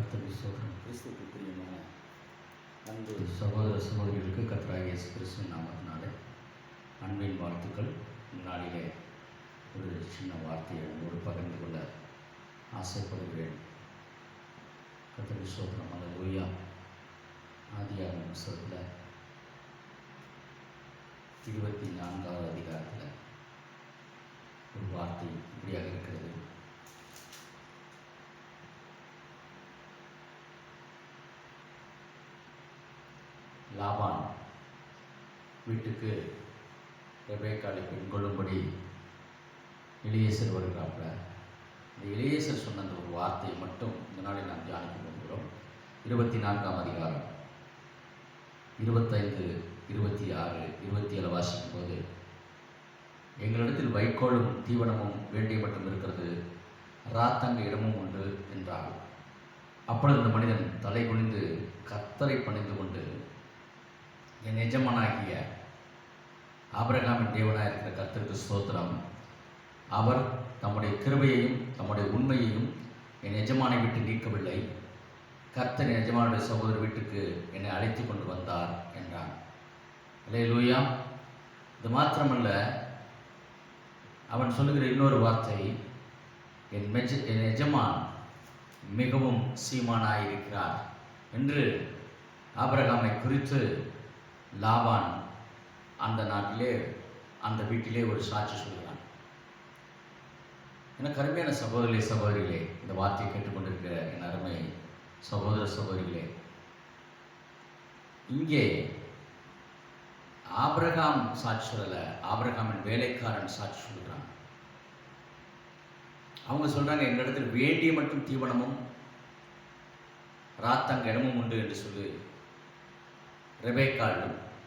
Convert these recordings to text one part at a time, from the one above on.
கர்த்தருக்கு ஸ்தோத்திரம். கிறிஸ்துவுக்கு பிரியமான அன்பு சகோதர சகோதரிகளுக்கு கர்த்தராகிய இயேசு கிறிஸ்துவின் நாமத்தினாலே அன்பின் வாழ்த்துக்கள். இந்நாளிலே ஒரு சின்ன வார்த்தையை உங்களோடு பகிர்ந்து கொள்ள ஆசைப்படுகிறேன். கர்த்தருக்கு ஸ்தோத்திரம். அல்லேலூயா. ஆதியாகமம் புத்தகத்தில் 24வது அதிகாரத்தில் ஒரு வார்த்தை இப்படியாக இருக்கிறது. லாபான் வீட்டுக்கு ரெபேக்காளை பெண் கொள்ளும்படி எலியேசர் வருகிறாப்புல. இந்த எலியேசர் சொன்ன அந்த ஒரு வார்த்தையை மட்டும் இந்த நாளில் நாம் தியானிக்க போகிறோம். 24ஆம் அதிகாரம் 25, 26, 27 வாசிக்கும் போது, எங்களிடத்தில் வைக்கோலும் தீவனமும் வேண்டிய மட்டும் இருக்கிறது, ராத்தங்க இடமும் உண்டு என்றார். அப்பொழுது இந்த மனிதன் தலை குனிந்து கர்த்தரை பணிந்து கொண்டு, என் எஜமானாகிய ஆபிரகாமின் தேவனாக இருக்கிற கர்த்தருக்கு ஸ்தோத்திரம், அவர் தம்முடைய கிருபையையும் தம்முடைய உண்மையையும் என் எஜமானை விட்டு நீக்கவில்லை. கர்த்தர் என் எஜமானுடைய சகோதர வீட்டுக்கு என்னை அழைத்து கொண்டு வந்தார் என்றான். அல்லேலூயா. இது மாத்திரமல்ல, அவன் சொல்லுகிற இன்னொரு வார்த்தை, என் எஜமான் மிகவும் சீமானாயிருக்கிறார் என்று ஆபிரகாமை குறித்து லாபான் அந்த நாட்டிலே அந்த வீட்டிலே ஒரு சாட்சி சொல்கிறான். எனக்கு அருமையான சகோதரிகளே, இந்த வார்த்தையை கேட்டுக்கொண்டிருக்கிற என் அருமை சகோதர சகோதரிகளே, இங்கே ஆபிரகாம் சாட்சி சொல்லல, ஆபிரகாமின் வேலைக்காரன் சாட்சி சொல்கிறான். அவங்க சொல்றாங்க, எங்களிடத்தில் வேண்டிய மட்டும் தீவனமும் ராத்தங்க இடமும் உண்டு என்று சொல்லி ரெபேக்காள்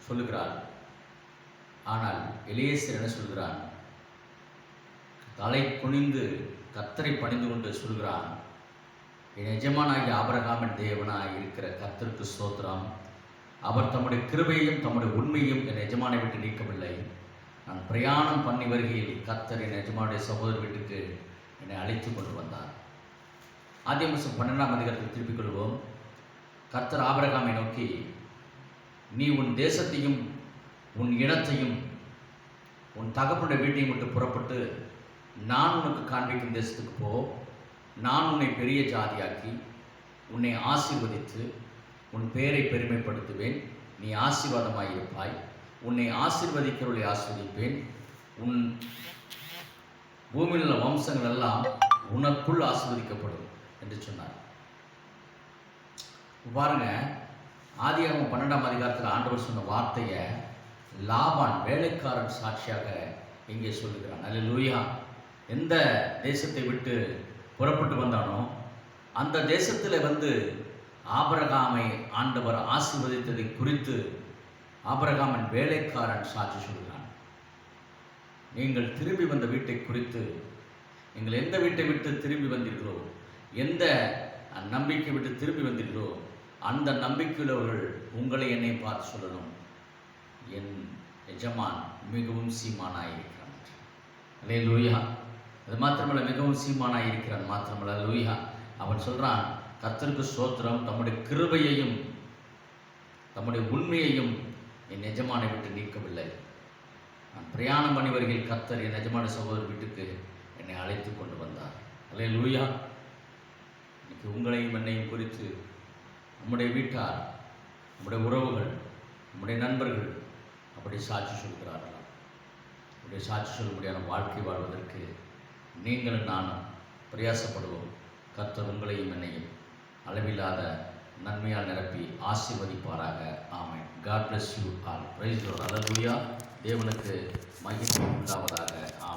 சொல்லுகிறாள். ஆனால் எலியேசர் என்ன சொல்கிறான்? தலை குனிந்து கர்த்தரை பணிந்து கொண்டு சொல்கிறான், என் எஜமானாகிய ஆபிரகாமின் தேவனாய் இருக்கிற கர்த்தருக்கு ஸ்தோத்திரம், அவர் தம்முடைய கிருபையையும் தம்முடைய உண்மையும் என் எஜமானை விட்டு நீக்கவில்லை. நான் பிரயாணம் பண்ணி வருகையில் கர்த்தர் என் எஜமானுடைய சகோதர வீட்டுக்கு என்னை அழைத்து கொண்டு வந்தார். ஆதியாகமம் 12ஆம் அதிகாரத்தில் திருப்பிக் கொள்வோம். கர்த்தர் ஆபிரகாமை நோக்கி, நீ உன் தேசத்தையும் உன் இனத்தையும் உன் தகப்பனுடைய வீட்டையும் விட்டு புறப்பட்டு நான் உனக்கு காண்பிக்கும் தேசத்துக்கு போ. நான் உன்னை பெரிய ஜாதியாக்கி உன்னை ஆசீர்வதித்து உன் பெயரை பெருமைப்படுத்துவேன். நீ ஆசீர்வாதமாயிருப்பாய். உன்னை ஆசீர்வதிக்கிறவர்களை ஆசீர்வதிப்பேன். உன் பூமியில் உள்ள வம்சங்கள் எல்லாம் உனக்குள் ஆசீர்வதிக்கப்படும் என்று சொன்னார். பாருங்க, ஆதியாகமம் 12ஆம் அதிகாரத்தில் ஆண்டவர் சொன்ன வார்த்தையை லாபான் வேலைக்காரன் சாட்சியாக இங்கே சொல்லுகிறான். அல்லேலூயா. எந்த தேசத்தை விட்டு புறப்பட்டு வந்தானோ அந்த தேசத்தில் வந்து ஆபிரகாமை ஆண்டவர் ஆசீர்வதித்ததை குறித்து ஆபிரகாமின் வேலைக்காரன் சாட்சி சொல்கிறான். நீங்கள் திரும்பி வந்த வீட்டை குறித்து, நீங்கள் எந்த வீட்டை விட்டு திரும்பி வந்தீர்களோ, எந்த நம்பிக்கை விட்டு திரும்பி வந்தீர்களோ, அந்த நம்பிக்கையுள்ளவர்கள் உங்களை என்னை பார்த்து சொல்லணும், என் எஜமான் மிகவும் சீமானாயிருக்கிறான். அல்லேலூயா. அது மாத்திரமல்ல, மிகவும் சீமானாயிருக்கிறான் மாத்திரமல்ல, அல்லேலூயா. அவன் சொல்றான், கர்த்தருக்கு ஸ்தோத்திரம், தம்முடைய கிருபையையும் தம்முடைய உண்மையையும் என் எஜமானை விட்டு நீக்கவில்லை. நான் பிரயாணம் பண்ணி வருகையில் கர்த்தர் என் எஜமான சகோதர வீட்டுக்கு என்னை அழைத்து கொண்டு வந்தார். அல்லேலூயா. இன்னைக்கு உங்களையும் என்னையும் குறித்து நம்முடைய வீட்டார், நம்முடைய உறவுகள், நம்முடைய நண்பர்கள் அப்படி சாட்சி சொல்கிறார்களா? அப்படி சாட்சி சொல்லும்படியான வாழ்க்கை வாழ்வதற்கு நீங்களும் நானும் பிரயாசப்படுவோம். கர்த்தர் உங்களையும் என்னையும் அளவில்லாத நன்மையால் நிரப்பி ஆசீர்வதிப்பாராக. ஆமென். God bless you all. Praise the Lord. Hallelujah. தேவனுக்கு மகிமை உண்டாவதாக.